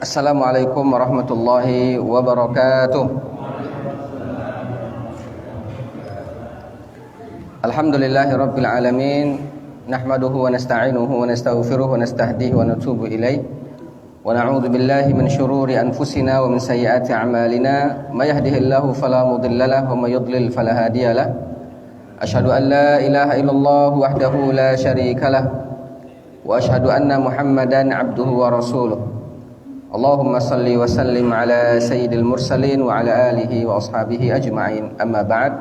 Assalamualaikum warahmatullahi wabarakatuh. Alhamdulillahi rabbil alamin. Nahmaduhu wa nasta'inuhu wa nastaghfiruhu wa nastahdihi wa natubu ilaih. Wa na'udzu billahi min syururi anfusina wa min sayyiati a'malina. May yahdihillahu fala mudilla lahu wa may yudlil fala hadiya lahu. Asyhadu an la ilaha illallah wahdahu la syarika lahu wa asyhadu anna Muhammadan 'abduhu wa rasuluh. Allahumma salli wa sallim ala sayyidil mursalin wa ala alihi wa ashabihi ajma'in. Amma ba'd.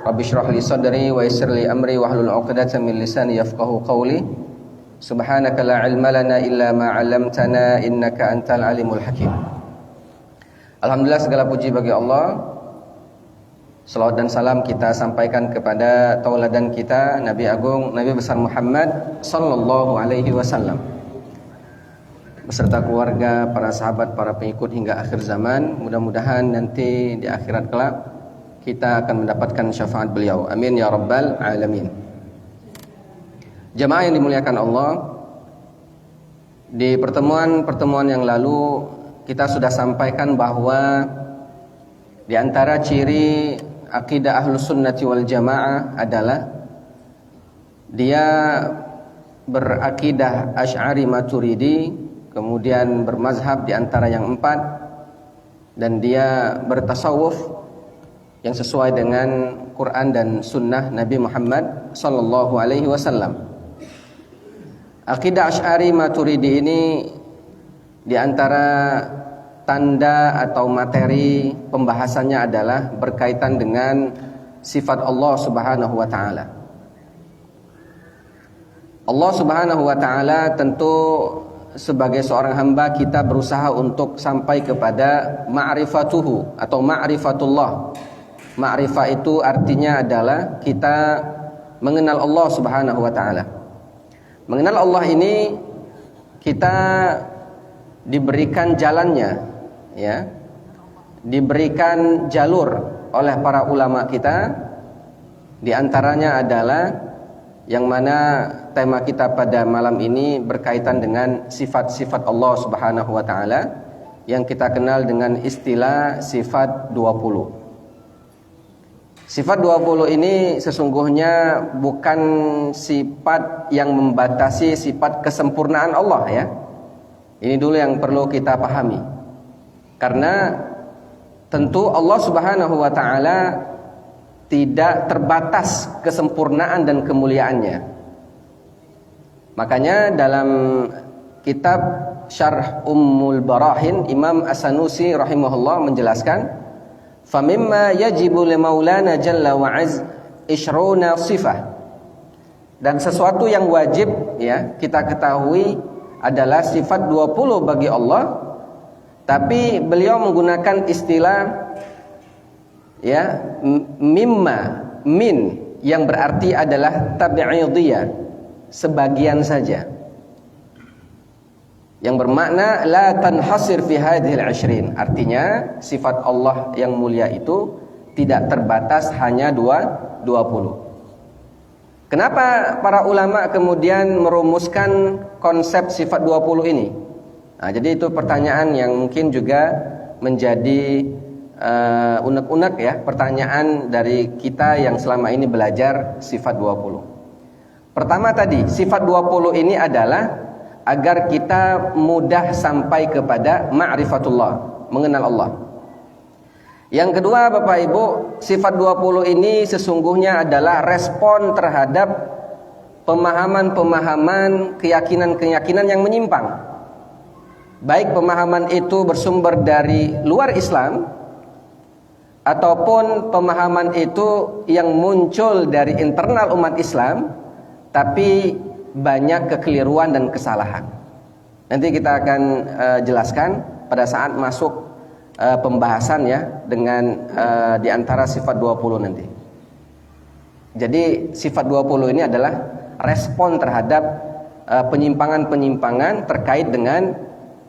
Rabbi shrah li sadri wa yassir li amri wa hlul 'uqdatam min lisani yafqahu qawli. Subhanaka la ilma lana illa ma 'allamtana innaka antal alimul hakim. Alhamdulillah, segala puji bagi Allah. Salawat dan salam kita sampaikan kepada tauladan kita, Nabi Agung, Nabi besar Muhammad sallallahu alaihi wasallam, beserta keluarga, para sahabat, para pengikut hingga akhir zaman. Mudah-mudahan nanti di akhirat kelak kita akan mendapatkan syafaat beliau. Amin ya rabbal alamin. Jamaah yang dimuliakan Allah, di pertemuan yang lalu kita sudah sampaikan bahwa di antara ciri akidah Ahlus Sunnati wal Jamaah adalah dia berakidah Asy'ari Maturidi, kemudian bermazhab di antara yang 4, dan dia bertasawuf yang sesuai dengan Quran dan Sunnah Nabi Muhammad sallallahu alaihi wasallam. Akidah Asy'ari Maturidi ini di antara tanda atau materi pembahasannya adalah berkaitan dengan sifat Allah Subhanahu wa taala. Allah Subhanahu wa taala tentu sebagai seorang hamba kita berusaha untuk sampai kepada ma'rifatuhu atau ma'rifatullah. Ma'rifah itu artinya adalah kita mengenal Allah Subhanahu wa taala. Mengenal Allah ini kita diberikan jalannya, ya. Diberikan jalur oleh para ulama kita. Di antaranya adalah yang mana tema kita pada malam ini berkaitan dengan sifat-sifat Allah Subhanahu wa taala yang kita kenal dengan istilah sifat 20. Sifat 20 ini sesungguhnya bukan sifat yang membatasi sifat kesempurnaan Allah, ya. Ini dulu yang perlu kita pahami. Karena tentu Allah Subhanahu wa taala tidak terbatas kesempurnaan dan kemuliaannya. Makanya dalam kitab Syarh Ummul Barahin, Imam As-Sanusi rahimahullah menjelaskan, "Famimma yajibu li Maulana jalla wa az ishruna sifah." Dan sesuatu yang wajib, ya, kita ketahui adalah sifat 20 bagi Allah. Tapi beliau menggunakan istilah, ya, min, yang berarti adalah tabi'idiyah, sebagian saja, yang bermakna la tanhasir fi hadhil 20. Artinya sifat Allah yang mulia itu tidak terbatas hanya 20. Kenapa para ulama kemudian merumuskan konsep sifat 20 ini? Nah, jadi itu pertanyaan yang mungkin juga menjadi unek-unek, ya, pertanyaan dari kita yang selama ini belajar sifat 20. Pertama tadi, sifat 20 ini adalah agar kita mudah sampai kepada ma'rifatullah, mengenal Allah. Yang kedua, Bapak Ibu, sifat 20 ini sesungguhnya adalah respon terhadap pemahaman-pemahaman, keyakinan-keyakinan yang menyimpang. Baik pemahaman itu bersumber dari luar Islam ataupun pemahaman itu yang muncul dari internal umat Islam, tapi banyak kekeliruan dan kesalahan. Nanti kita akan jelaskan pada saat masuk pembahasan, ya, dengan di antara sifat 20 nanti. Jadi sifat 20 ini adalah respon terhadap penyimpangan-penyimpangan terkait dengan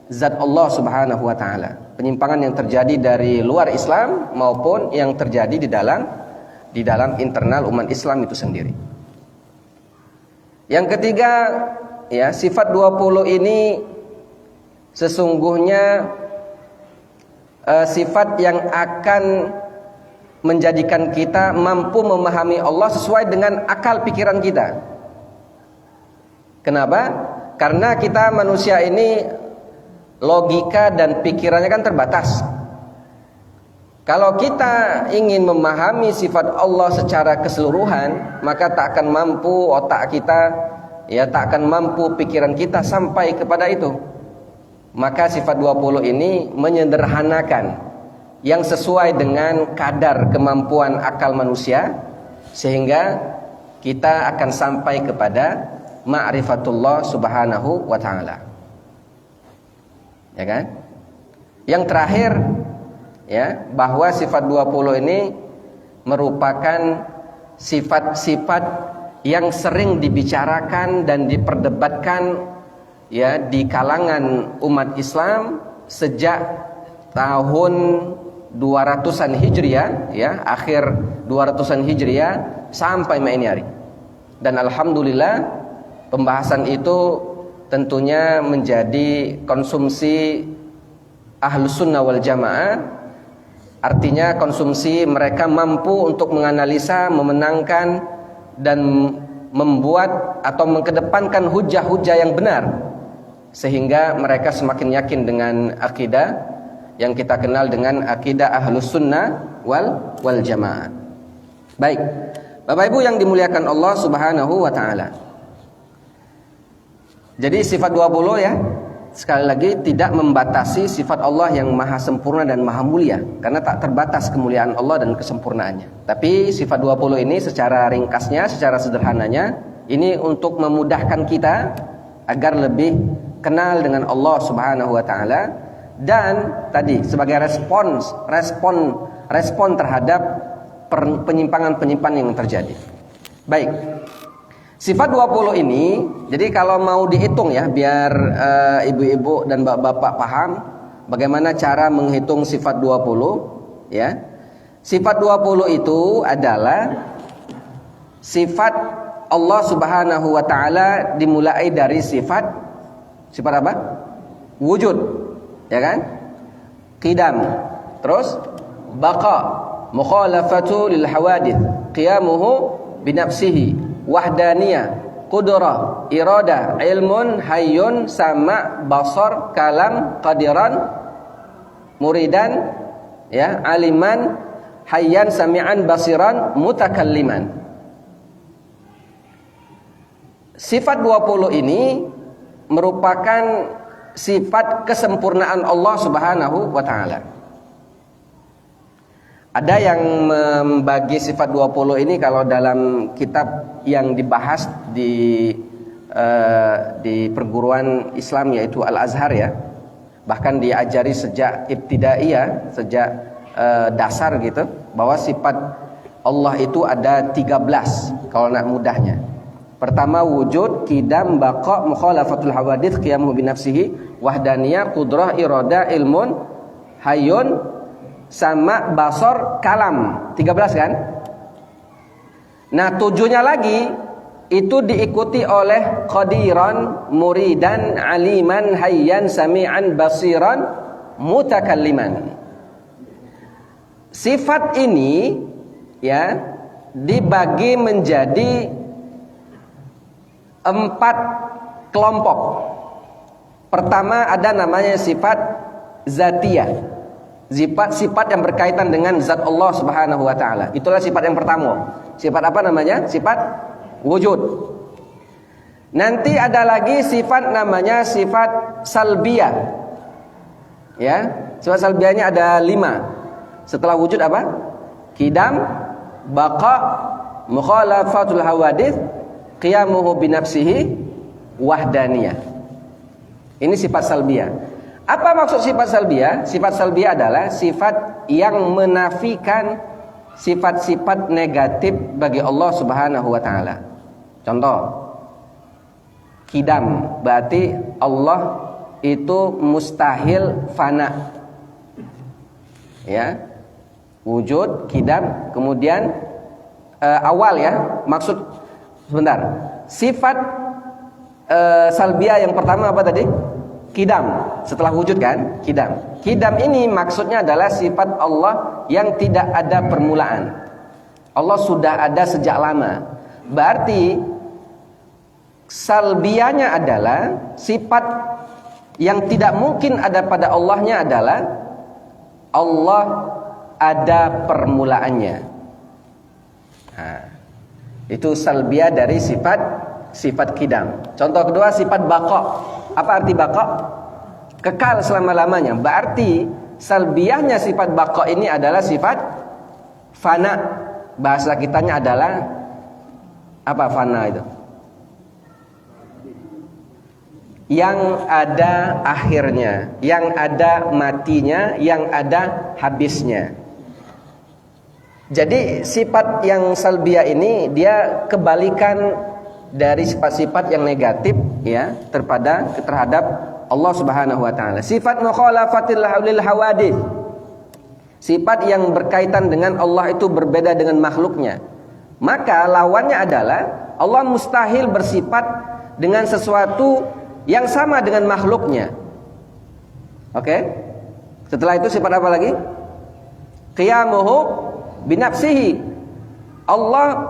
zat Allah Subhanahu wa taala. Penyimpangan yang terjadi dari luar Islam maupun yang terjadi di dalam internal umat Islam itu sendiri. Yang ketiga, ya, sifat 20 ini sesungguhnya sifat yang akan menjadikan kita mampu memahami Allah sesuai dengan akal pikiran kita. Kenapa? Karena kita manusia ini logika dan pikirannya kan terbatas. Kalau kita ingin memahami sifat Allah secara keseluruhan, maka tak akan mampu otak kita, ya tak akan mampu pikiran kita sampai kepada itu. Maka sifat 20 ini menyederhanakan yang sesuai dengan kadar kemampuan akal manusia, sehingga kita akan sampai kepada ma'rifatullah subhanahu wa ta'ala. Ya kan? Yang terakhir, ya, bahwa sifat 20 ini merupakan sifat-sifat yang sering dibicarakan dan diperdebatkan, ya, di kalangan umat Islam sejak tahun 200-an Hijriah, ya, akhir 200-an Hijriah sampai ini hari. Dan alhamdulillah pembahasan itu tentunya menjadi konsumsi Ahlus Sunnah wal Jamaah. Artinya konsumsi mereka mampu untuk menganalisa, memenangkan dan membuat atau mengedepankan hujah-hujah yang benar, sehingga mereka semakin yakin dengan akidah yang kita kenal dengan akidah Ahlus Sunnah wal Jamaah. Baik, Bapak Ibu yang dimuliakan Allah Subhanahu wa taala. Jadi sifat 20, ya, sekali lagi tidak membatasi sifat Allah yang maha sempurna dan maha mulia, karena tak terbatas kemuliaan Allah dan kesempurnaannya. Tapi sifat 20 ini secara ringkasnya, secara sederhananya, ini untuk memudahkan kita agar lebih kenal dengan Allah Subhanahu wa taala, dan tadi sebagai respon terhadap penyimpangan-penyimpangan yang terjadi. Baik. Sifat 20 ini, jadi kalau mau dihitung, ya, biar ibu-ibu dan bapak-bapak paham bagaimana cara menghitung sifat 20, ya. Sifat 20 itu adalah sifat Allah Subhanahu wa taala dimulai dari sifat apa? Wujud, ya kan? Qidam, terus baqa, mukhalafatu lil hawadith, qiyamuhu binafsihi, wahdaniyah, qudrah, iradah, ilmun, hayyun, sama', basar, kalam, qadiran, muridan, ya, aliman, hayyan, sami'an, basiran, mutakalliman. Sifat 20 ini merupakan sifat kesempurnaan Allah Subhanahu wa taala. Ada yang membagi sifat 20 ini, kalau dalam kitab yang dibahas di perguruan Islam, yaitu Al-Azhar, ya, bahkan diajari sejak ibtidaiyah, sejak dasar gitu, bahwa sifat Allah itu ada 13 kalau nak mudahnya. Pertama wujud, qidam, baqa, mukhalafatul hawadits, qiyamuhu binafsihi, wahdaniyah, qudrah, iradah, ilmun, hayyun, sama, basar, kalam. 13 kan? Nah, 7-nya lagi itu diikuti oleh qadiran, muridan, aliman, hayyan, sami'an, basiran, mutakalliman. Sifat ini, ya, dibagi menjadi 4 kelompok. Pertama ada namanya sifat zatiyah, sifat yang berkaitan dengan zat Allah Subhanahu wa taala. Itulah sifat yang pertama. Sifat apa namanya? Sifat wujud. Nanti ada lagi sifat namanya sifat salbiyah. Ya, sifat salbiyahnya ada 5. Setelah wujud apa? Qidam, baqa, mukhalafatul hawadits, qiyamuhu binafsihi, wahdaniyah. Ini sifat salbiyah. Apa maksud sifat salbiyah? Sifat salbiyah adalah sifat yang menafikan sifat-sifat negatif bagi Allah Subhanahu wa taala. Contoh, qidam, berarti Allah itu mustahil fana. Ya. Wujud, qidam, kemudian awal, ya. Maksud sebentar. Sifat salbiyah yang pertama apa tadi? Kidam, setelah wujud kan? Kidam. Kidam ini maksudnya adalah sifat Allah yang tidak ada permulaan. Allah sudah ada sejak lama. Berarti salbianya adalah sifat yang tidak mungkin ada pada Allahnya adalah Allah ada permulaannya. Nah, itu salbiah dari sifat kidam. Contoh kedua sifat baqa. Apa arti baqa? Kekal selama-lamanya. Berarti salbiahnya sifat baqa ini adalah sifat fana. Bahasa kitanya adalah apa fana itu? Yang ada akhirnya, yang ada matinya, yang ada habisnya. Jadi sifat yang salbiah ini dia kebalikan dari sifat-sifat yang negatif ya terhadap Allah Subhanahu wa taala. Sifat mukhalafatil lil hawadits. Sifat yang berkaitan dengan Allah itu berbeda dengan makhluknya. Maka lawannya adalah Allah mustahil bersifat dengan sesuatu yang sama dengan makhluknya. Oke? Setelah itu sifat apa lagi? Qiyamuhu binafsihi. Allah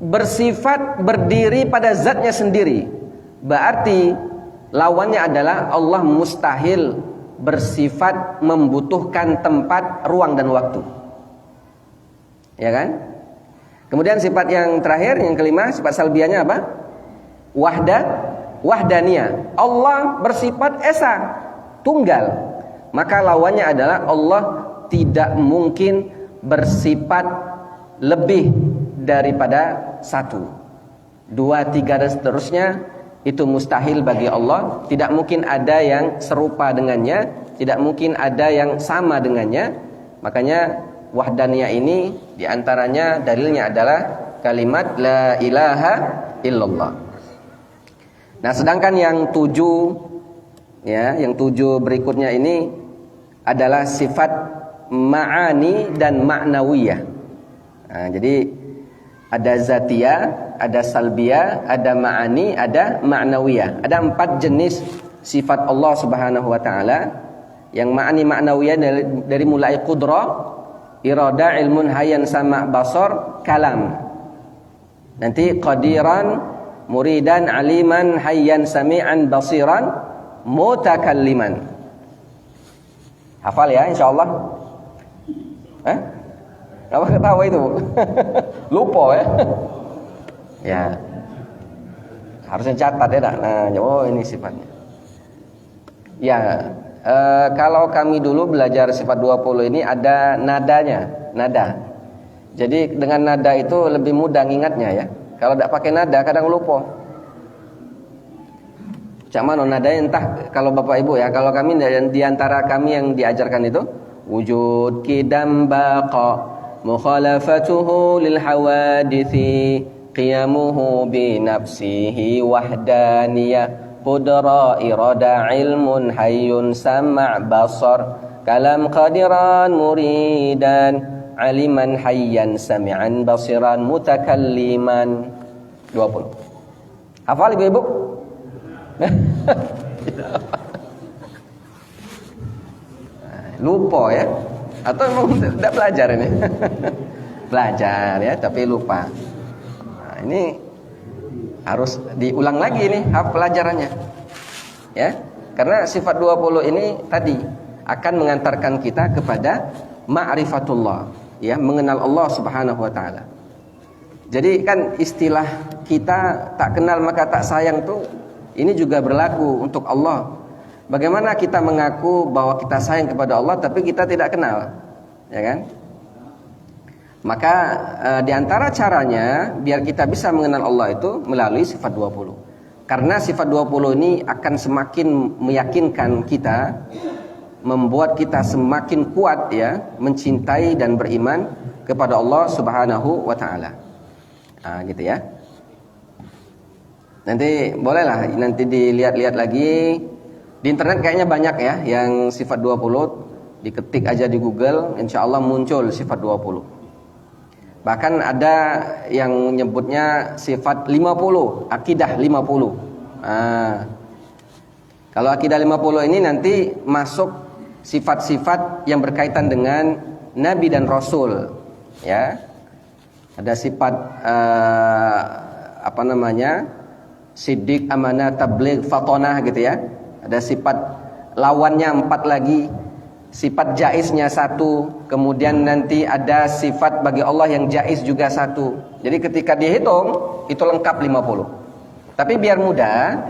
bersifat berdiri pada zatnya sendiri. Berarti lawannya adalah Allah mustahil bersifat membutuhkan tempat, ruang dan waktu. Ya kan? Kemudian sifat yang terakhir, yang kelima, sifat salbiahnya apa? Wahdaniyah. Allah bersifat esa, tunggal. Maka lawannya adalah Allah tidak mungkin bersifat lebih daripada satu, dua, tiga dan seterusnya. Itu mustahil bagi Allah. Tidak mungkin ada yang serupa dengannya, tidak mungkin ada yang sama dengannya. Makanya wahdaniyah ini diantaranya dalilnya adalah kalimat la ilaha illallah. Nah, sedangkan yang tujuh berikutnya ini adalah sifat ma'ani dan ma'nawiyah. Nah, jadi ada zatiyah, ada salbiyah, ada ma'ani, ada ma'nawiyah. Ada 4 jenis sifat Allah Subhanahu wa taala. Yang ma'ani ma'nawiyah dari mulai qudrah, irada, ilmun, hayyan, sama', basar, kalam. Nanti qadiran, muridan, aliman, hayyan, sami'an, basiran, mutakalliman. Hafal ya insyaallah. Apa ketawa itu? Lupa ya. Ya. Harusnya catat ya. Nah, oh ini sifatnya. Ya, kalau kami dulu belajar sifat 20 ini ada nadanya, nada. Jadi dengan nada itu lebih mudah ngingatnya ya. Kalau tidak pakai nada kadang lupa. Cak mana nadanya entah kalau Bapak Ibu ya. Kalau kami di antara kami yang diajarkan itu wujud, qidam, baqa, mukhalafatuhu lil hawadithi, qiyamuhu bi nafsihi wahdaniyah, qudra, irada, ilmun, hayyun, sama', basar, kalam, qadiran, muridan, aliman, hayyan, sami'an, basiran, mutakalliman. 20. Hafal Ibu-ibu? Lupa ya? Atau memang tidak belajar ini? Belajar ya, tapi lupa. Nah, ini harus diulang lagi nih pelajarannya. Ya, karena sifat 20 ini tadi akan mengantarkan kita kepada ma'rifatullah, ya, mengenal Allah Subhanahu wa taala. Jadi kan istilah kita tak kenal maka tak sayang tuh ini juga berlaku untuk Allah. Bagaimana kita mengaku bahwa kita sayang kepada Allah tapi kita tidak kenal, ya kan? Maka di antara caranya biar kita bisa mengenal Allah itu melalui sifat 20. Karena sifat 20 ini akan semakin meyakinkan kita, membuat kita semakin kuat ya mencintai dan beriman kepada Allah Subhanahu wa taala. Nah, gitu ya. Nanti bolehlah nanti dilihat-lihat lagi. Di internet kayaknya banyak ya yang sifat 20, diketik aja di Google, insyaallah muncul sifat 20. Bahkan ada yang nyebutnya sifat 50, akidah 50. Kalau akidah 50 ini nanti masuk sifat-sifat yang berkaitan dengan Nabi dan Rasul, ya. Ada sifat Siddiq, amanah, tabligh, fatonah gitu ya. Ada sifat lawannya 4 lagi. Sifat jaiznya 1, kemudian nanti ada sifat bagi Allah yang jaiz juga 1. Jadi ketika dihitung itu lengkap 50. Tapi biar mudah,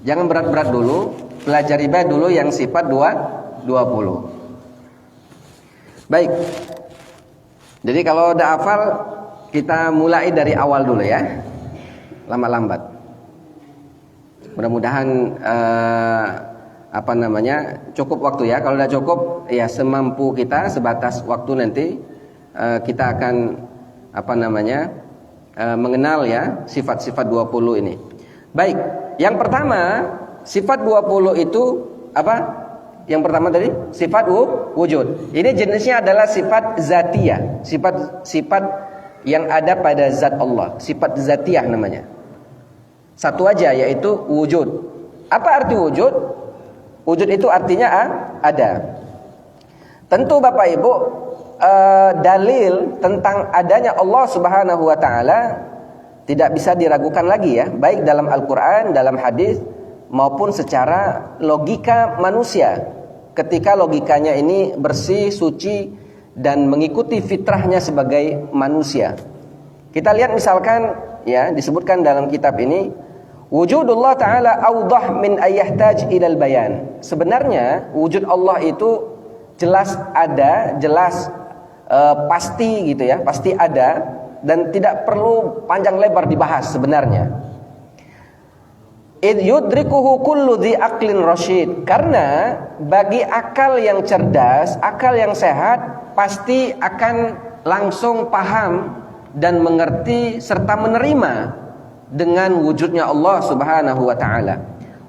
jangan berat-berat dulu, pelajari dulu yang sifat 20. Baik. Jadi kalau udah hafal, kita mulai dari awal dulu ya. Lama-lambat. Mudah-mudahan cukup waktu ya. Kalau udah cukup ya semampu kita, sebatas waktu nanti kita akan mengenal ya sifat-sifat 20 ini. Baik, yang pertama sifat 20 itu apa? Yang pertama tadi sifat wujud. Ini jenisnya adalah sifat zatiyah, sifat yang ada pada zat Allah, sifat zatiyah namanya. Satu aja, yaitu wujud. Apa arti wujud? Wujud itu artinya ada. Tentu Bapak Ibu, dalil tentang adanya Allah Subhanahu wa taala tidak bisa diragukan lagi ya, baik dalam Al-Qur'an, dalam hadis maupun secara logika manusia. Ketika logikanya ini bersih, suci dan mengikuti fitrahnya sebagai manusia. Kita lihat misalkan ya, disebutkan dalam kitab ini, wujudullah ta'ala awdah min ayyahtaj ilal bayan. Sebenarnya wujud Allah itu jelas ada, jelas pasti gitu ya, pasti ada dan tidak perlu panjang lebar dibahas sebenarnya. Id yudrikuhu kullu dhi aqlin rasyid. Karena bagi akal yang cerdas, akal yang sehat pasti akan langsung paham dan mengerti serta menerima dengan wujudnya Allah Subhanahu wa taala.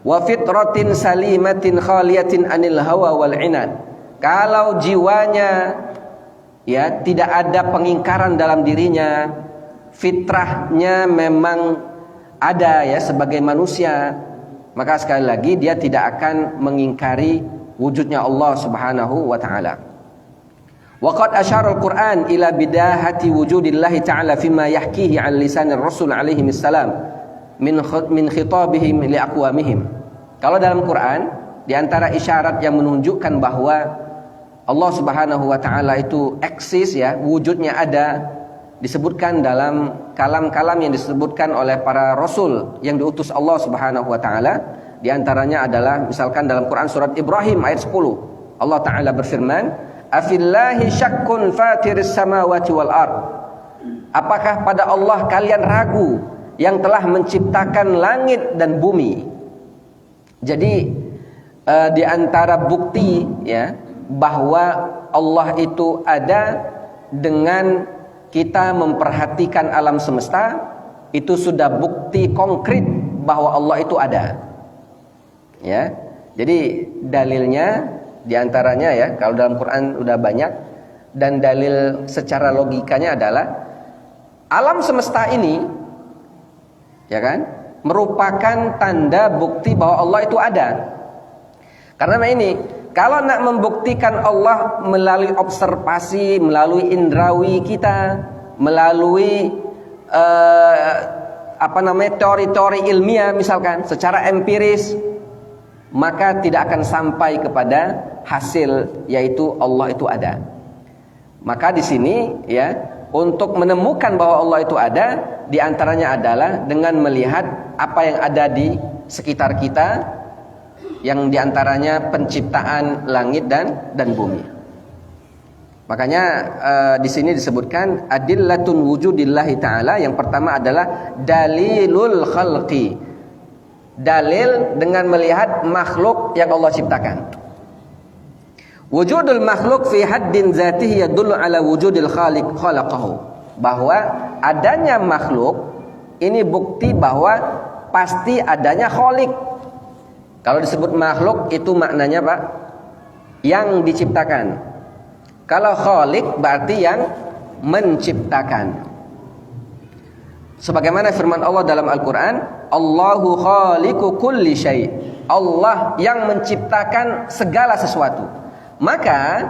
Wa fitratin salimatin khaliyatin anil hawa wal inad. Kalau jiwanya ya tidak ada pengingkaran dalam dirinya, fitrahnya memang ada ya sebagai manusia, maka sekali lagi dia tidak akan mengingkari wujudnya Allah Subhanahu wa taala. Wa qad asyara al-Qur'an ila bidahati wujudillahi ta'ala fima yahkihi 'an lisanir Rasul alaihi wassalam min khitabihim li aqwamihim. Kalau dalam Quran di antara isyarat yang menunjukkan bahwa Allah Subhanahu wa taala itu eksis ya, wujudnya ada, disebutkan dalam kalam-kalam yang disebutkan oleh para rasul yang diutus Allah Subhanahu wa taala. Di antaranya adalah misalkan dalam Quran surat Ibrahim ayat 10. Allah taala berfirman, "Afillahi syakkun fatiris samawati wal ard." Apakah pada Allah kalian ragu yang telah menciptakan langit dan bumi? Jadi di antara bukti ya bahwa Allah itu ada dengan kita memperhatikan alam semesta, itu sudah bukti konkret bahwa Allah itu ada. Ya. Jadi dalilnya diantaranya ya, kalau dalam Quran udah banyak, dan dalil secara logikanya adalah alam semesta ini ya kan merupakan tanda bukti bahwa Allah itu ada. Karena ini kalau nak membuktikan Allah melalui observasi, melalui indrawi kita, melalui teori-teori ilmiah misalkan, secara empiris, maka tidak akan sampai kepada hasil yaitu Allah itu ada. Maka di sini ya, untuk menemukan bahwa Allah itu ada, di antaranya adalah dengan melihat apa yang ada di sekitar kita, yang diantaranya penciptaan langit dan bumi. Makanya di sini disebutkan adillatun wujudillahi ta'ala. Yang pertama adalah dalilul khalqi, dalil dengan melihat makhluk yang Allah ciptakan. Wujudul makhluk fi haddin zatihi yadullu ala wujudil khaliq khalaqahu. Bahwa adanya makhluk ini bukti bahwa pasti adanya khaliq. Kalau disebut makhluk itu maknanya Pak, yang diciptakan. Kalau khaliq berarti yang menciptakan. Sebagaimana firman Allah dalam Al-Quran, Allahu khaliqu kulli syai'. Allah yang menciptakan segala sesuatu. Maka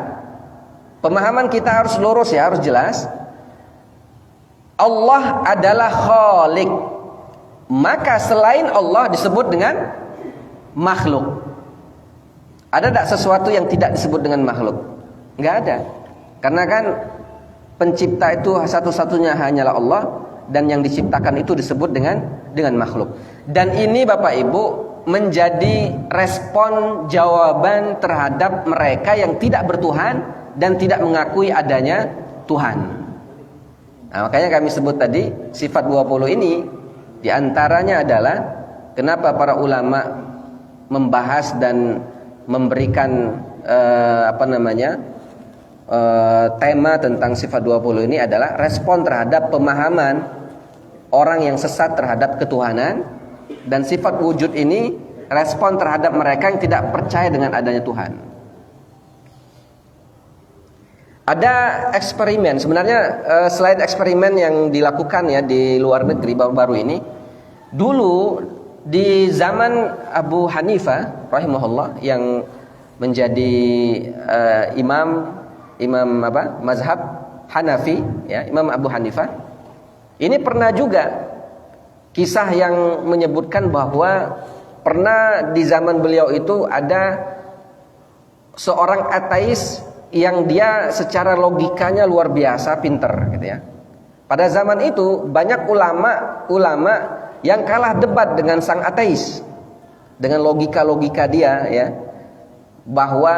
pemahaman kita harus lurus ya, harus jelas. Allah adalah Khalik. Maka selain Allah disebut dengan makhluk. Ada tak sesuatu yang tidak disebut dengan makhluk? Enggak ada. Karena kan pencipta itu satu-satunya hanyalah Allah, dan yang diciptakan itu disebut dengan makhluk. Dan ini Bapak Ibu menjadi respon jawaban terhadap mereka yang tidak bertuhan dan tidak mengakui adanya Tuhan. Nah, makanya kami sebut tadi sifat 20 ini diantaranya adalah kenapa para ulama membahas dan memberikan tema tentang sifat 20 ini adalah respon terhadap pemahaman orang yang sesat terhadap ketuhanan, dan sifat wujud ini respon terhadap mereka yang tidak percaya dengan adanya Tuhan. Ada eksperimen, sebenarnya selain eksperimen yang dilakukan ya di luar negeri baru-baru ini, dulu di zaman Abu Hanifah rahimahullah yang menjadi imam mazhab Hanafi ya, Imam Abu Hanifah, ini pernah juga kisah yang menyebutkan bahwa pernah di zaman beliau itu ada seorang ateis yang dia secara logikanya luar biasa pinter gitu ya. Pada zaman itu banyak ulama yang kalah debat dengan sang ateis dengan logika dia ya, bahwa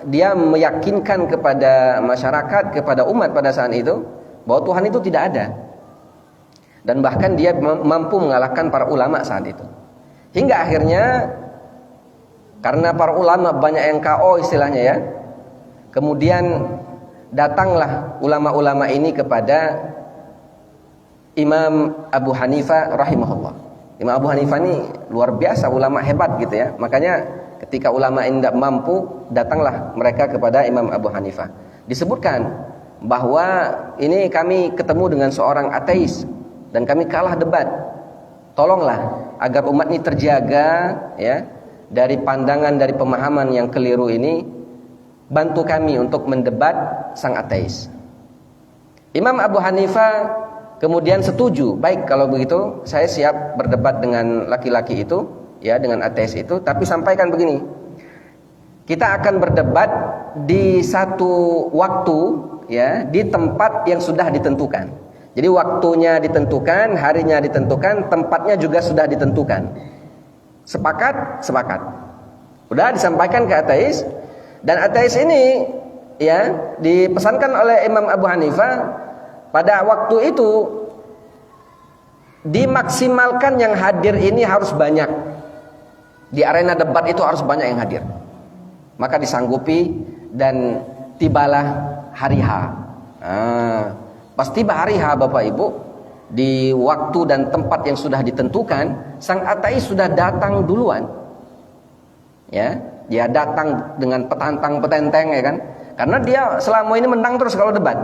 dia meyakinkan kepada masyarakat, kepada umat pada saat itu bahwa Tuhan itu tidak ada. Dan bahkan dia mampu mengalahkan para ulama saat itu. Hingga akhirnya karena para ulama banyak yang KO istilahnya ya, kemudian datanglah ulama-ulama ini kepada Imam Abu Hanifah rahimahullah. Imam Abu Hanifah ini luar biasa, ulama hebat gitu ya. Makanya ketika ulama ini tidak mampu, datanglah mereka kepada Imam Abu Hanifah. Disebutkan bahwa ini kami ketemu dengan seorang ateis dan kami kalah debat. Tolonglah agar umat ini terjaga ya dari pandangan, dari pemahaman yang keliru ini. Bantu kami untuk mendebat sang ateis. Imam Abu Hanifah kemudian setuju. Baik, kalau begitu saya siap berdebat dengan laki-laki itu ya, dengan ateis itu, tapi sampaikan begini. Kita akan berdebat di satu waktu ya, di tempat yang sudah ditentukan. Jadi waktunya ditentukan, harinya ditentukan, tempatnya juga sudah ditentukan. Sepakat? Sepakat. Udah disampaikan ke ateis, dan ateis ini ya dipesankan oleh Imam Abu Hanifah pada waktu itu dimaksimalkan yang hadir ini harus banyak. Di arena debat itu harus banyak yang hadir. Maka disanggupi dan tibalah hari H. Pas tiba hari H Bapak Ibu, di waktu dan tempat yang sudah ditentukan, sang ateis sudah datang duluan. Ya, dia datang dengan petantang-petenteng ya kan. Karena dia selama ini menang terus kalau debat.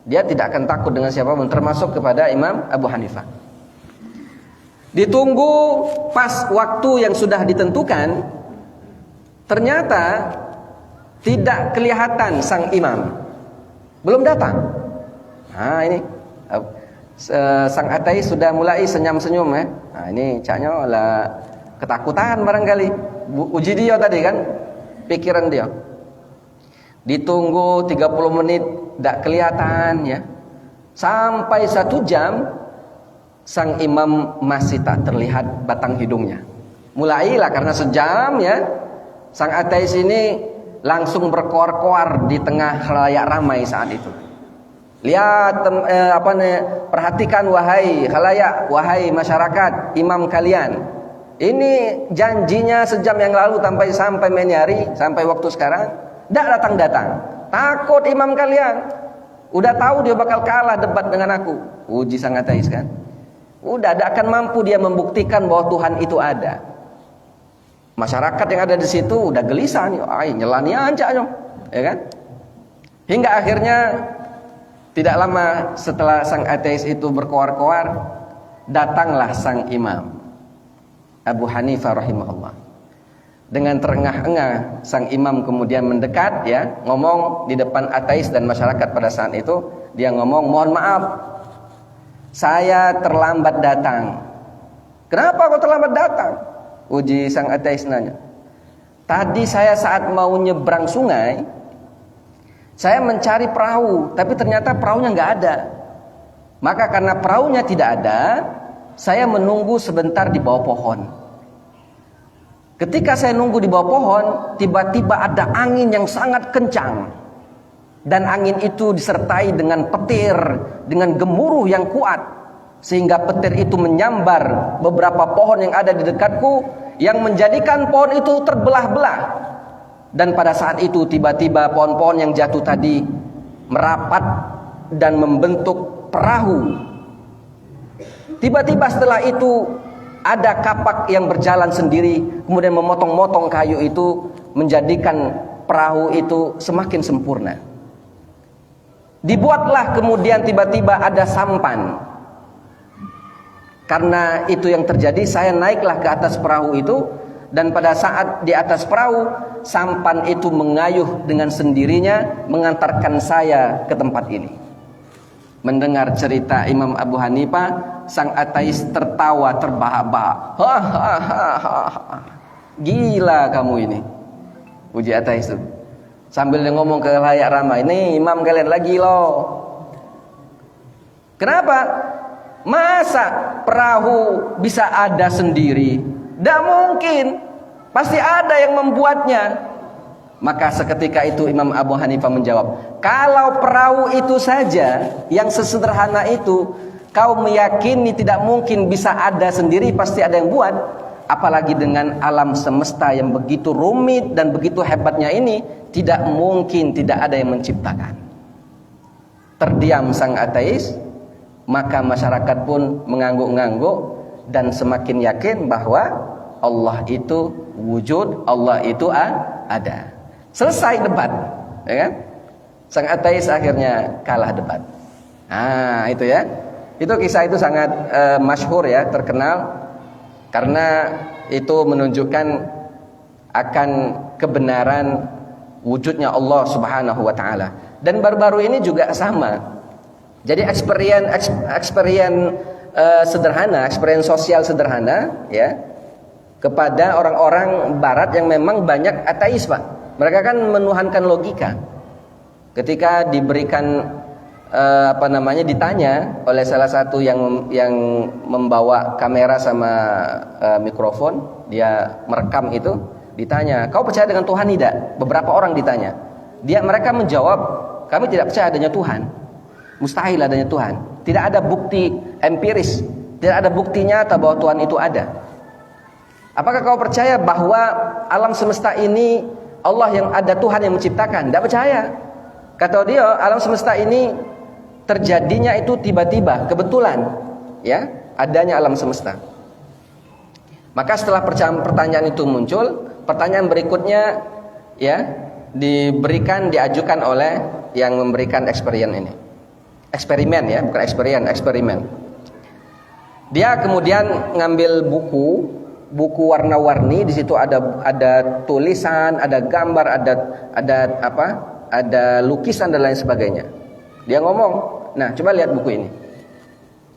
Dia tidak akan takut dengan siapapun, termasuk kepada Imam Abu Hanifah. Ditunggu pas waktu yang sudah ditentukan, ternyata tidak kelihatan sang imam. Belum datang. Nah ini sang ateis sudah mulai senyum-senyum ya. Nah ini caknya lah ketakutan barangkali. Uji dia tadi kan, pikiran dia. Ditunggu 30 menit tidak kelihatan ya. Sampai 1 jam sang imam masih tak terlihat batang hidungnya. Mulailah karena sejam ya, sang ateis ini langsung berkoar-koar di tengah khalayak ramai saat itu. Lihat perhatikan wahai khalayak, wahai masyarakat, imam kalian. Ini janjinya sejam yang lalu sampai menyari, sampai waktu sekarang tidak datang-datang. Takut imam kalian. Udah tahu dia bakal kalah debat dengan aku. Uji sang ateis kan. Udah tidak akan mampu dia membuktikan bahwa Tuhan itu ada. Masyarakat yang ada di situ udah gelisah nih, nyelani aja ya kan. Hingga akhirnya tidak lama setelah sang ateis itu berkoar-koar, datanglah sang imam. Abu Hanifah rahimahullah. Dengan terengah-engah sang imam kemudian mendekat, ya, ngomong di depan ateis dan masyarakat pada saat itu. Dia ngomong, mohon maaf, saya terlambat datang. Kenapa kau terlambat datang? Uji sang ateis nanya. Tadi saya saat mau nyebrang sungai, saya mencari perahu, tapi ternyata perahunya nggak ada. Maka karena perahunya tidak ada, saya menunggu sebentar di bawah pohon. Ketika saya nunggu di bawah pohon, tiba-tiba ada angin yang sangat kencang. Dan angin itu disertai dengan petir, dengan gemuruh yang kuat. Sehingga petir itu menyambar beberapa pohon yang ada di dekatku, yang menjadikan pohon itu terbelah-belah. Dan pada saat itu tiba-tiba pohon-pohon yang jatuh tadi merapat dan membentuk perahu. Tiba-tiba setelah itu ada kapak yang berjalan sendiri, kemudian memotong-motong kayu itu, menjadikan perahu itu semakin sempurna. Dibuatlah kemudian tiba-tiba ada sampan. Karena itu yang terjadi, saya naiklah ke atas perahu itu, dan pada saat di atas perahu, sampan itu mengayuh dengan sendirinya mengantarkan saya ke tempat ini. Mendengar cerita Imam Abu Hanifah, sang ateis tertawa terbahak-bahak. Gila kamu ini, uji ateis itu. Sambil dia ngomong ke layak ramai, ini imam kalian lagi loh. Kenapa? Masa perahu bisa ada sendiri? Tidak mungkin. Pasti ada yang membuatnya. Maka seketika itu Imam Abu Hanifah menjawab, kalau perahu itu saja yang sesederhana itu kau meyakini tidak mungkin bisa ada sendiri, pasti ada yang buat. Apalagi dengan alam semesta yang begitu rumit dan begitu hebatnya ini, tidak mungkin tidak ada yang menciptakan. Terdiam sang ateis, maka masyarakat pun mengangguk-ngangguk dan semakin yakin bahwa Allah itu wujud, Allah itu ada. Selesai debat, ya kan? Sang ateis akhirnya kalah debat. Itu ya. Itu kisah itu sangat masyhur ya, terkenal, karena itu menunjukkan akan kebenaran wujudnya Allah Subhanahu wa taala. Dan baru-baru ini juga sama. Jadi experience sederhana, experience sosial sederhana ya, kepada orang-orang barat yang memang banyak ateis, Pak. Mereka kan menuhankan logika. Ketika diberikan ditanya oleh salah satu yang membawa kamera sama mikrofon, dia merekam itu, ditanya, kau percaya dengan Tuhan tidak? Beberapa orang ditanya. Mereka menjawab, kami tidak percaya adanya Tuhan. Mustahil adanya Tuhan. Tidak ada bukti empiris, tidak ada bukti nyata bahwa Tuhan itu ada. Apakah kau percaya bahwa alam semesta ini Allah yang ada, Tuhan yang menciptakan? Tidak percaya. Kata dia, alam semesta ini terjadinya itu tiba-tiba, kebetulan, ya, adanya alam semesta. Maka setelah pertanyaan itu muncul, pertanyaan berikutnya ya diajukan oleh yang memberikan eksperimen ini. Eksperimen ya, bukan eksperimen. Dia kemudian ngambil buku warna-warni, di situ ada tulisan, ada gambar, ada lukisan dan lain sebagainya. Dia ngomong, nah coba lihat buku ini.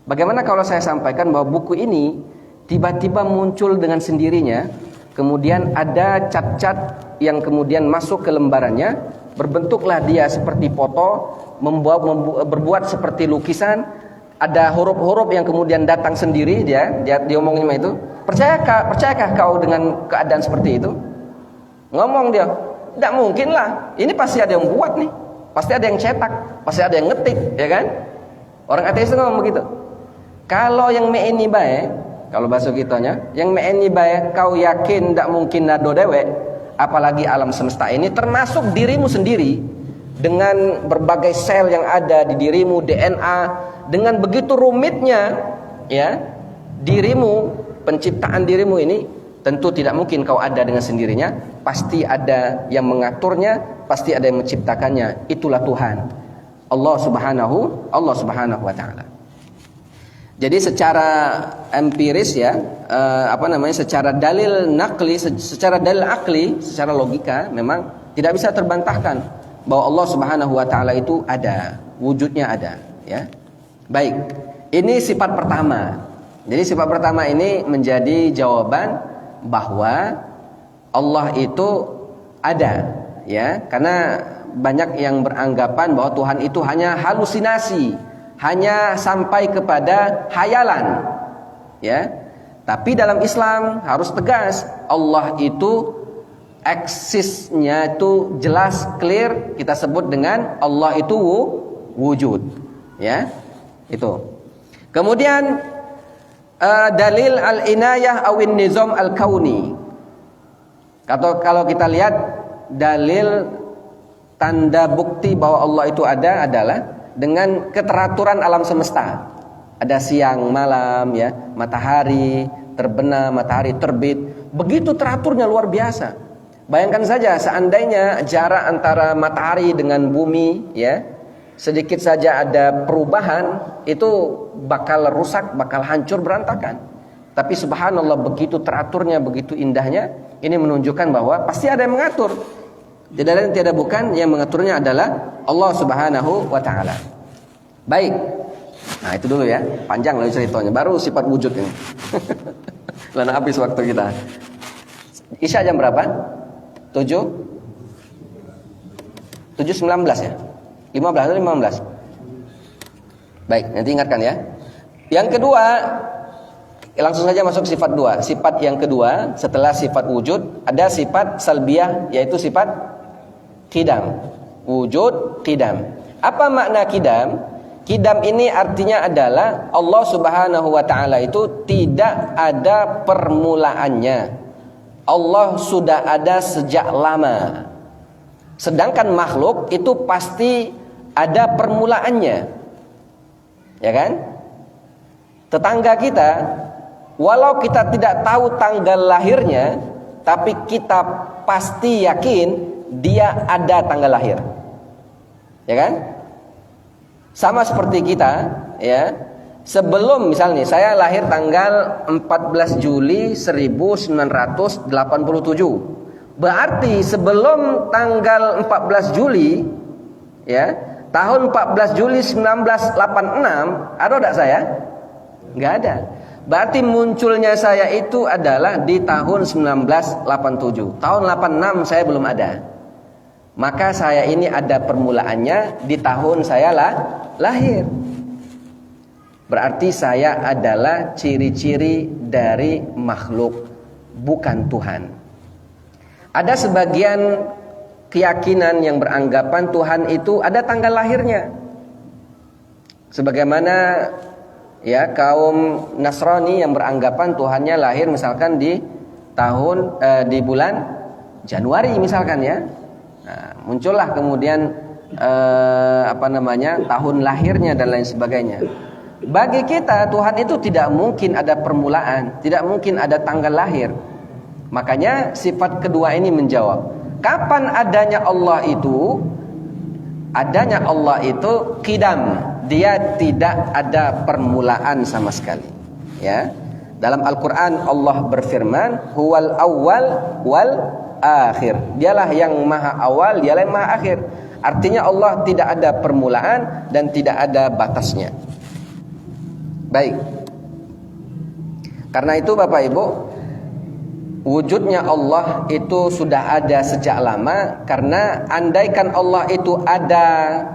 Bagaimana kalau saya sampaikan bahwa buku ini tiba-tiba muncul dengan sendirinya, kemudian ada cat-cat yang kemudian masuk ke lembarannya, berbentuklah dia seperti foto, berbuat seperti lukisan, ada huruf-huruf yang kemudian datang sendiri, dia omongin itu. Percayakah kau dengan keadaan seperti itu? Ngomong dia, tidak mungkin lah, ini pasti ada yang buat nih, pasti ada yang cetak, pasti ada yang ngetik, ya kan? Orang ateis itu ngomong begitu. Kalau yang me ini baik, kalau bahasa kitanya, yang me ini baik, kau yakin tidak mungkin nado dewek, apalagi alam semesta ini, termasuk dirimu sendiri, dengan berbagai sel yang ada di dirimu, DNA, dengan begitu rumitnya, ya, dirimu, penciptaan dirimu ini, tentu tidak mungkin kau ada dengan sendirinya, pasti ada yang mengaturnya, pasti ada yang menciptakannya. Itulah Tuhan, Allah Subhanahu wa taala. Jadi secara empiris ya, secara dalil nakli, secara dalil akli, secara logika memang tidak bisa terbantahkan bahwa Allah Subhanahu wa taala itu ada, wujudnya ada, ya. Baik. Ini sifat pertama. Jadi sifat pertama ini menjadi jawaban bahwa Allah itu ada, ya. Karena banyak yang beranggapan bahwa Tuhan itu hanya halusinasi, hanya sampai kepada hayalan, ya. Tapi dalam Islam harus tegas, Allah itu eksisnya itu jelas, clear, kita sebut dengan Allah itu wujud, ya. Itu. Kemudian dalil al-inayah awin nizam al-kauni. Kalau kita lihat dalil tanda bukti bahwa Allah itu ada adalah dengan keteraturan alam semesta. Ada siang, malam, ya, matahari terbenam, matahari terbit. Begitu teraturnya luar biasa. Bayangkan saja seandainya jarak antara matahari dengan bumi, ya, sedikit saja ada perubahan, itu bakal rusak, bakal hancur berantakan. Tapi subhanallah begitu teraturnya, begitu indahnya. Ini menunjukkan bahwa pasti ada yang mengatur. Tidak lain tidak bukan, yang mengaturnya adalah Allah Subhanahu wa taala. Baik. Nah, itu dulu ya. Panjang lagi ceritanya. Baru sifat wujud ini. Lana habis waktu kita. Isya jam berapa? 7:19 ya? 15 atau 15? Baik, nanti ingatkan ya. Yang kedua, langsung saja masuk sifat 2. Sifat yang kedua setelah sifat wujud, ada sifat salbiyah, yaitu sifat qidam. Wujud, qidam. Apa makna qidam? Qidam ini artinya adalah Allah Subhanahu wa taala itu tidak ada permulaannya. Allah sudah ada sejak lama. Sedangkan makhluk itu pasti ada permulaannya. Ya kan? Tetangga kita, walau kita tidak tahu tanggal lahirnya, tapi kita pasti yakin dia ada tanggal lahir. Ya kan? Sama seperti kita, ya. Sebelum misalnya saya lahir tanggal 14 Juli 1987. Berarti sebelum tanggal 14 Juli, ya, tahun 14 Juli 1986, ada enggak saya? Enggak ada. Berarti munculnya saya itu adalah di tahun 1987. Tahun 86 saya belum ada. Maka saya ini ada permulaannya di tahun saya lahir. Berarti saya adalah ciri-ciri dari makhluk, bukan Tuhan. Ada sebagian keyakinan yang beranggapan Tuhan itu ada tanggal lahirnya. Sebagaimana ya kaum Nasrani yang beranggapan Tuhannya lahir misalkan di bulan Januari misalkan ya. Nah, muncullah kemudian tahun lahirnya dan lain sebagainya. Bagi kita Tuhan itu tidak mungkin ada permulaan, tidak mungkin ada tanggal lahir. Makanya sifat kedua ini menjawab, kapan adanya Allah itu? Adanya Allah itu qidam, dia tidak ada permulaan sama sekali. Ya. Dalam Al-Qur'an Allah berfirman, huwal awwal wal akhir. Dialah yang maha awal, dialah yang maha akhir. Artinya Allah tidak ada permulaan dan tidak ada batasnya. Baik. Karena itu Bapak Ibu, wujudnya Allah itu sudah ada sejak lama. Karena andaikan Allah itu ada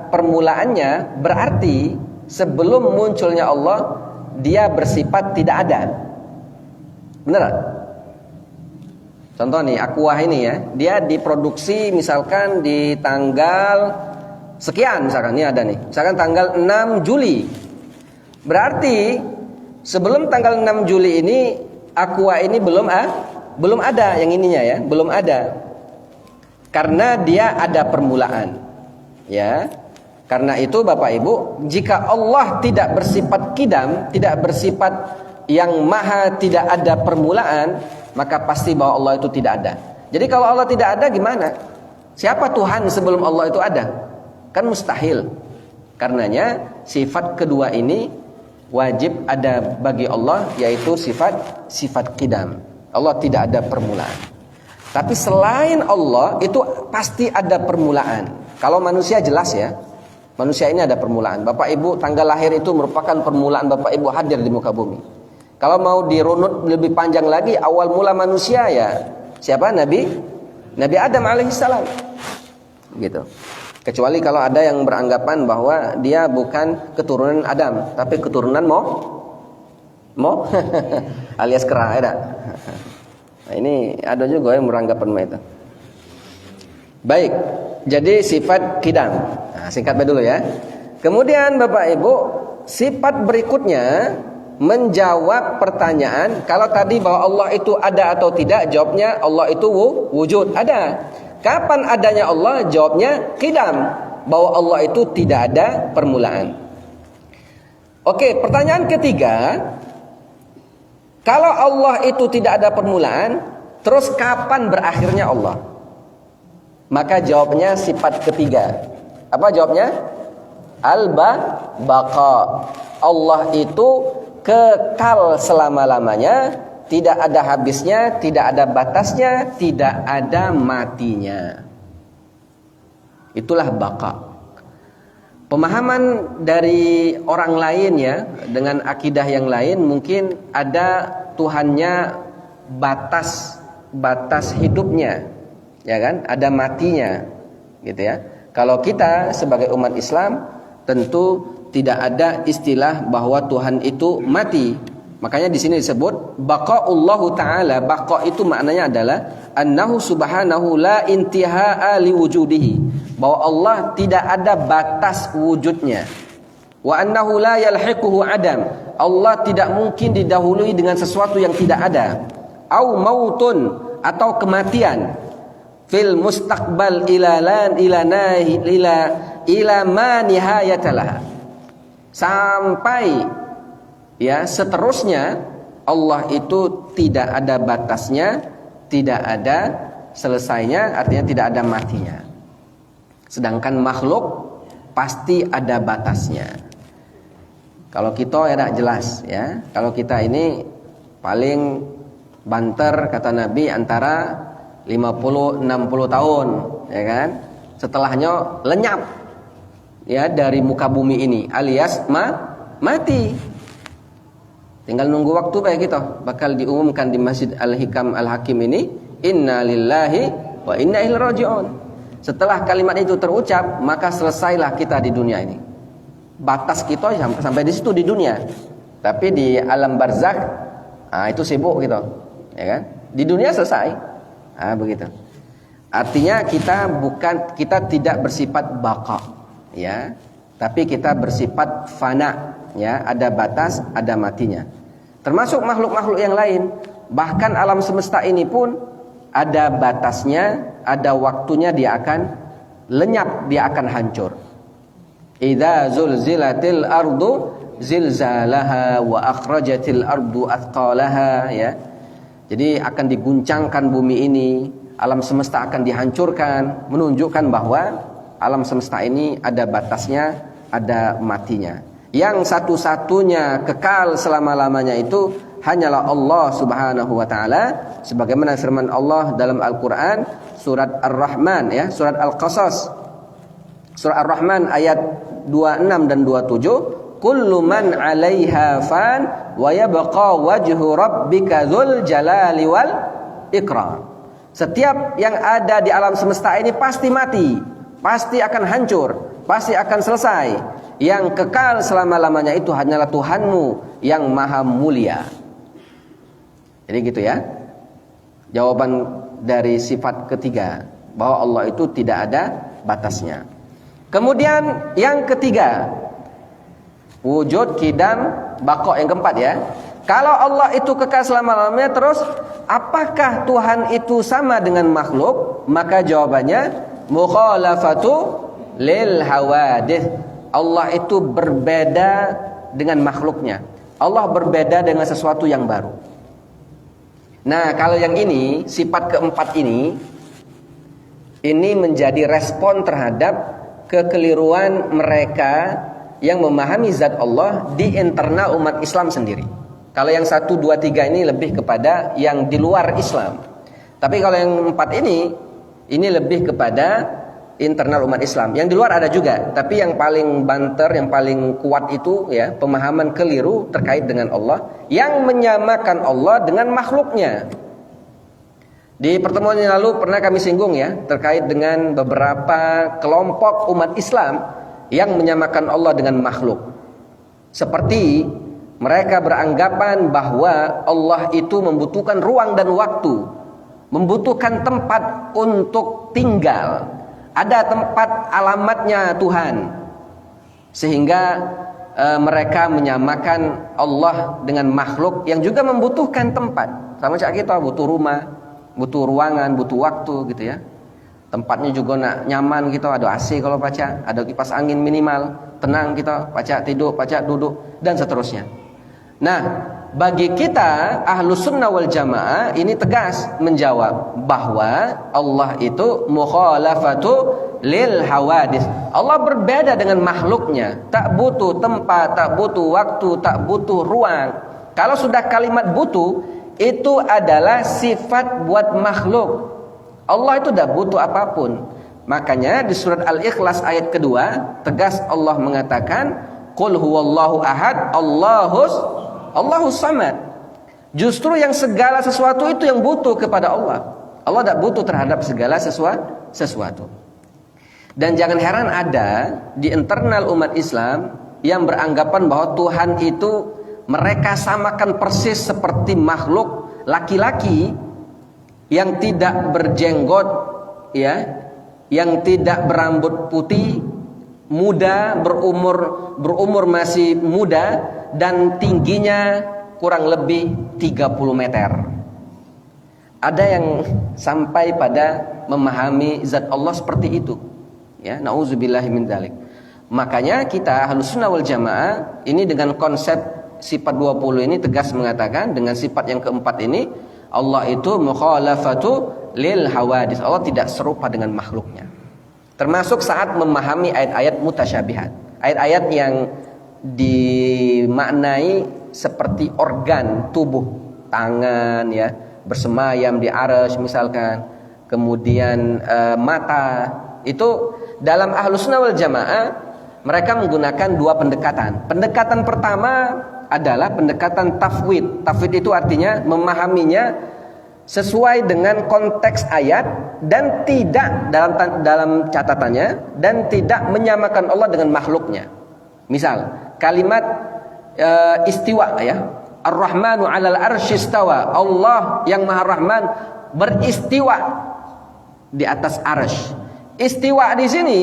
permulaannya, berarti sebelum munculnya Allah, dia bersifat tidak ada. Benar? Contoh nih, Aqua ini ya, dia diproduksi misalkan di tanggal sekian, misalkan ini ada nih, misalkan tanggal 6 Juli. Berarti sebelum tanggal 6 Juli ini Aqua ini belum ada yang ininya ya, belum ada. Karena dia ada permulaan. Ya. Karena itu Bapak Ibu, jika Allah tidak bersifat qidam, tidak bersifat yang maha tidak ada permulaan, maka pasti bahwa Allah itu tidak ada. Jadi kalau Allah tidak ada gimana? Siapa Tuhan sebelum Allah itu ada? Kan mustahil. Karenanya sifat kedua ini wajib ada bagi Allah, yaitu sifat qidam. Allah tidak ada permulaan. Tapi selain Allah itu pasti ada permulaan. Kalau manusia jelas ya, manusia ini ada permulaan. Bapak Ibu, tanggal lahir itu merupakan permulaan Bapak Ibu hadir di muka bumi. Kalau mau dirunut lebih panjang lagi, awal mula manusia ya siapa? Nabi Adam alaihissalam. Gitu. Kecuali kalau ada yang beranggapan bahwa dia bukan keturunan Adam, tapi keturunan Mo alias kera ada. Nah, ini ada juga yang beranggapan itu. Baik, jadi sifat qidam. Nah, singkatnya dulu ya. Kemudian Bapak Ibu, sifat berikutnya menjawab pertanyaan. Kalau tadi bahwa Allah itu ada atau tidak, jawabnya Allah itu wujud, ada. Kapan adanya Allah? Jawabnya qidam, bahwa Allah itu tidak ada permulaan. Oke, pertanyaan ketiga, kalau Allah itu tidak ada permulaan, terus kapan berakhirnya Allah? Maka jawabnya sifat ketiga. Apa jawabnya? Al-baqa. Allah itu kekal selama-lamanya, tidak ada habisnya, tidak ada batasnya, tidak ada matinya. Itulah baqa. Pemahaman dari orang lain ya, dengan akidah yang lain mungkin ada Tuhannya batas hidupnya, ya kan? Ada matinya, gitu ya. Kalau kita sebagai umat Islam tentu tidak ada istilah bahwa Tuhan itu mati. Makanya di sini disebut baqaullahu taala. Baqa itu maknanya adalah annahu subhanahu la intihaa li wujudihi, bahwa Allah tidak ada batas wujudnya. Wa annahu la yalhiquhu adam, Allah tidak mungkin didahului dengan sesuatu yang tidak ada. Au mautun, atau kematian. Fil mustaqbal ila ma nihayatalah, sampai ya seterusnya Allah itu tidak ada batasnya, tidak ada selesainya, artinya tidak ada matinya. Sedangkan makhluk pasti ada batasnya. Kalau kita ya tidak jelas ya. Kalau kita ini paling banter kata Nabi antara 50-60 tahun, ya kan? Setelahnya lenyap ya dari muka bumi ini, alias mati. Tinggal nunggu waktu baik kita bakal diumumkan di Masjid Al-Hikam Al-Hakim ini, inna lillahi wa inna ilaihi raji'un. Setelah kalimat itu terucap, maka selesailah kita di dunia ini. Batas kita sampai di situ di dunia. Tapi di alam barzakh, itu sibuk gitu, ya kan? Di dunia selesai. Begitu. Artinya kita tidak bersifat baqa, ya. Tapi kita bersifat fana, ya, ada batas, ada matinya. Termasuk makhluk-makhluk yang lain, bahkan alam semesta ini pun ada batasnya, ada waktunya dia akan lenyap, dia akan hancur. Idza zulzilatil ardu zilzalaha wa akhrajatil ardu athqalaha, ya. Jadi akan diguncangkan bumi ini, alam semesta akan dihancurkan, menunjukkan bahwa alam semesta ini ada batasnya, ada matinya. Yang satu-satunya kekal selama-lamanya itu hanyalah Allah Subhanahu wa taala, sebagaimana firman Allah dalam Al-Qur'an surat Ar-Rahman, ya, surat Al-Qasas. Surat Ar-Rahman ayat 26 dan 27, kullu man 'alaiha fan wa yabqa wajhu rabbika dzul jalali wal ikram. Setiap yang ada di alam semesta ini pasti mati, pasti akan hancur, pasti akan selesai. Yang kekal selama-lamanya itu hanyalah Tuhanmu yang maha mulia. Jadi gitu ya. Jawaban dari sifat ketiga, bahwa Allah itu tidak ada batasnya. Kemudian yang ketiga, wujud, qidam, baqa, yang keempat ya. Kalau Allah itu kekal selama-lamanya, terus apakah Tuhan itu sama dengan makhluk? Maka jawabannya mukhalafatu lil hawadith. Allah itu berbeda dengan makhluknya. Allah berbeda dengan sesuatu yang baru. Nah, kalau yang ini, sifat keempat ini menjadi respon terhadap kekeliruan mereka yang memahami zat Allah di internal umat Islam sendiri. Kalau yang 1, 2, 3 ini lebih kepada yang di luar Islam. Tapi kalau yang 4 ini lebih kepada internal umat Islam. Yang di luar ada juga, tapi yang paling banter, yang paling kuat itu ya pemahaman keliru terkait dengan Allah, yang menyamakan Allah dengan makhluknya. Di pertemuan yang lalu pernah kami singgung ya terkait dengan beberapa kelompok umat Islam yang menyamakan Allah dengan makhluk. Seperti mereka beranggapan bahwa Allah itu membutuhkan ruang dan waktu, membutuhkan tempat untuk tinggal. Ada tempat alamatnya Tuhan. Sehingga mereka menyamakan Allah dengan makhluk yang juga membutuhkan tempat. Sama macam kita butuh rumah, butuh ruangan, butuh waktu gitu ya. Tempatnya juga nak nyaman kita, ada AC kalau baca, ada kipas angin minimal, tenang kita baca tidur, baca duduk dan seterusnya. Nah, bagi kita Ahlus Sunnah wal Jamaah ini tegas menjawab bahwa Allah itu mukhalafatu lil hawadis. Allah berbeda dengan makhluknya, tak butuh tempat, tak butuh waktu, tak butuh ruang. Kalau sudah kalimat butuh, itu adalah sifat buat makhluk. Allah itu tidak butuh apapun. Makanya di surat Al-Ikhlas ayat kedua tegas Allah mengatakan qul huwallahu ahad Allahus samad. Justru yang segala sesuatu itu yang butuh kepada Allah. Allah tidak butuh terhadap segala sesuatu. Dan jangan heran ada di internal umat Islam yang beranggapan bahwa Tuhan itu mereka samakan persis seperti makhluk laki-laki yang tidak berjenggot ya, yang tidak berambut putih, muda, berumur masih muda dan tingginya kurang lebih 30 meter. Ada yang sampai pada memahami zat Allah seperti itu. Ya, nauzubillahi min dzalik. Makanya kita Ahlus Sunnah wal Jamaah ini dengan konsep sifat 20 ini tegas mengatakan dengan sifat yang keempat ini Allah itu mukhalafatu lil hawadis. Allah tidak serupa dengan makhluknya. Termasuk saat memahami ayat-ayat mutasyabihat. Ayat-ayat yang dimaknai seperti organ tubuh, tangan ya, bersemayam di arsy misalkan. Kemudian mata. Itu dalam Ahlus Sunnah wal Jamaah mereka menggunakan dua pendekatan. Pendekatan pertama adalah pendekatan tafwid. Tafwid itu artinya memahaminya sesuai dengan konteks ayat dan tidak dalam catatannya dan tidak menyamakan Allah dengan makhluknya. Misal kalimat istiwa ya, Ar-Rahmanu 'alal arsy istawa. Allah yang Maha Rahman beristiwa di atas arsy. Istiwa di sini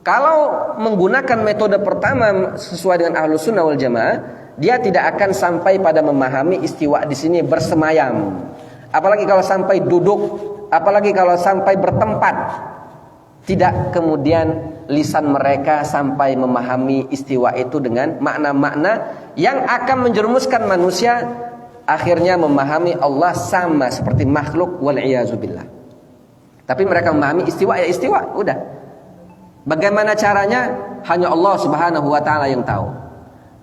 kalau menggunakan metode pertama sesuai dengan Ahlus Sunnah wal Jamaah, dia tidak akan sampai pada memahami istiwa di sini bersemayam. Apalagi kalau sampai duduk, apalagi kalau sampai bertempat. Tidak kemudian lisan mereka sampai memahami istiwa itu dengan makna-makna yang akan menjerumuskan manusia akhirnya memahami Allah sama seperti makhluk wal iyazubillah. Tapi mereka memahami istiwa ya istiwa, udah. Bagaimana caranya? Hanya Allah Subhanahu wa taala yang tahu.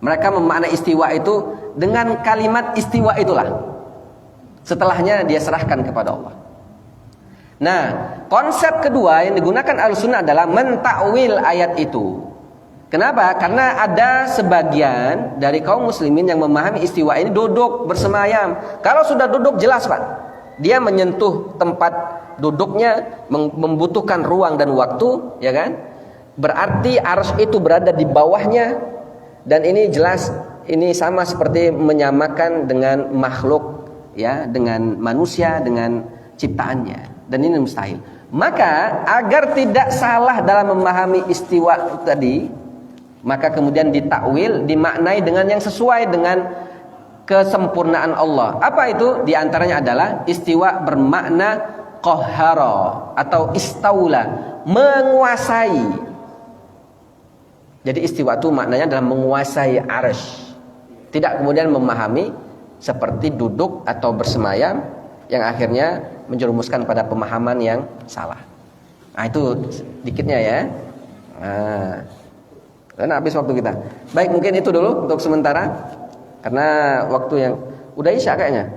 Mereka memaknai istiwa itu dengan kalimat istiwa itulah. Setelahnya dia serahkan kepada Allah. Nah, konsep kedua yang digunakan Ahlussunnah adalah mentakwil ayat itu. Kenapa? Karena ada sebagian dari kaum muslimin yang memahami istiwa ini duduk bersemayam. Kalau sudah duduk jelas Pak, dia menyentuh tempat duduknya, membutuhkan ruang dan waktu, ya kan? Berarti arsy itu berada di bawahnya. Dan ini jelas ini sama seperti menyamakan dengan makhluk ya, dengan manusia, dengan ciptaannya. Dan ini mustahil. Maka agar tidak salah dalam memahami istiwa tadi, maka kemudian ditakwil, dimaknai dengan yang sesuai dengan kesempurnaan Allah. Apa itu? Di antaranya adalah istiwa bermakna qahhara atau istaula, menguasai. Jadi istiwa itu maknanya adalah menguasai arsy. Tidak kemudian memahami seperti duduk atau bersemayam yang akhirnya menjerumuskan pada pemahaman yang salah. Nah itu sedikitnya ya. Nah, Karena habis waktu kita. Baik, mungkin itu dulu untuk sementara. Karena waktu yang udah Isya kayaknya.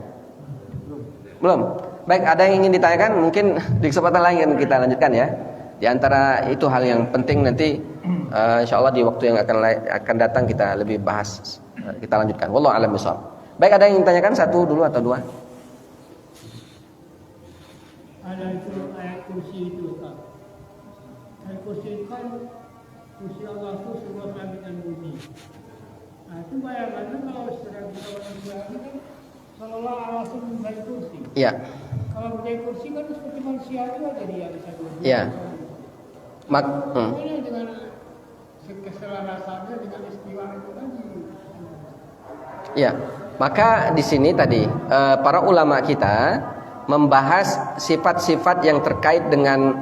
Belum. Baik, ada yang ingin ditanyakan? Mungkin di kesempatan lain kita lanjutkan ya. Di antara itu hal yang penting nanti insya Allah di waktu yang akan datang kita lebih bahas. Kita lanjutkan. Wallahu a'lam bishawab. Baik, ada yang ingin ditanyakan satu dulu atau dua? Ada itu ayat kursi itu Ustaz. Ayat kursi itu kan kursi Allah itu sebuah langit dan bumi. Nah itu bayangannya kalau secara kita manusia ini kan seolah langsung menjadi kursi. Iya. Kalau menjadi kursi kan seperti manusia juga jadi yang bisa duduk. Iya. Pokoknya dengan keselarasannya dengan istiwa itu kan. Iya. Maka di sini tadi para ulama kita membahas sifat-sifat yang terkait dengan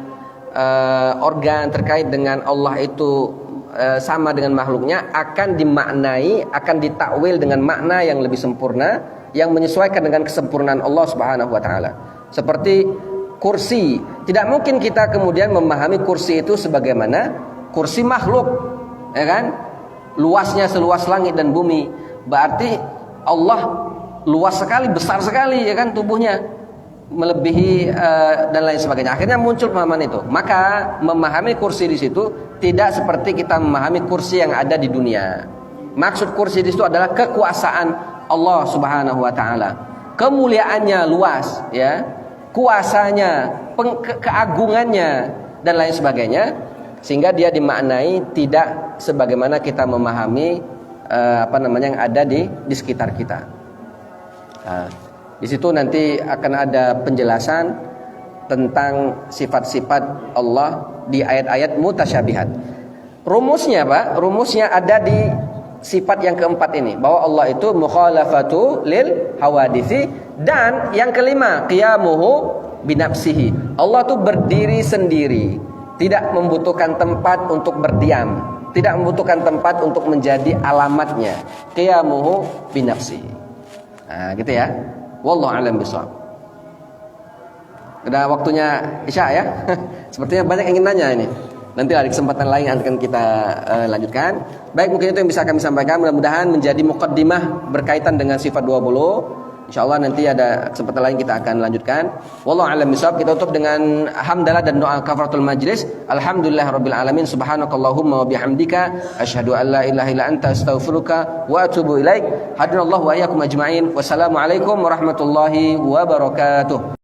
organ, terkait dengan Allah itu sama dengan makhluknya, akan dimaknai, akan ditakwil dengan makna yang lebih sempurna, yang menyesuaikan dengan kesempurnaan Allah Subhanahu wa taala. Seperti kursi, tidak mungkin kita kemudian memahami kursi itu sebagaimana kursi makhluk, ya kan? Luasnya seluas langit dan bumi. Berarti Allah luas sekali, besar sekali, ya kan, tubuhnya melebihi dan lain sebagainya. Akhirnya muncul pemahaman itu. Maka memahami kursi di situ tidak seperti kita memahami kursi yang ada di dunia. Maksud kursi di situ adalah kekuasaan Allah Subhanahu wa taala. Kemuliaannya luas, ya. Kuasanya, keagungannya dan lain sebagainya, sehingga dia dimaknai tidak sebagaimana kita memahami yang ada di sekitar kita. Di situ nanti akan ada penjelasan tentang sifat-sifat Allah di ayat-ayat mutasyabihat. Rumusnya Pak, rumusnya ada di sifat yang keempat ini, bahwa Allah itu mukhalafatu lil hawaditsi, dan yang kelima qiyamuhu binafsihi. Allah itu berdiri sendiri, tidak membutuhkan tempat untuk berdiam, tidak membutuhkan tempat untuk menjadi alamatnya. Qiyamuhu binafsihi. Nah, gitu ya. Wallahu a'lam bishawab. Udah waktunya Isya ya. Sepertinya banyak yang ingin nanya ini. Nanti ada kesempatan lain akan kita lanjutkan. Baik, mungkin itu yang bisa kami sampaikan. Mudah-mudahan menjadi muqaddimah berkaitan dengan sifat 20. Insyaallah nanti ada kesempatan lain kita akan lanjutkan. Wallahu a'lam bishawab. Kita tutup dengan hamdalah dan doa kafaratul majlis. Alhamdulillahirabbil alamin. Subhanakallahumma wa bihamdika asyhadu an la ilaha illa anta astaghfiruka wa atubu ilaik. Hadanallahu wa iyyakum ajmain. Wassalamualaikum warahmatullahi wabarakatuh.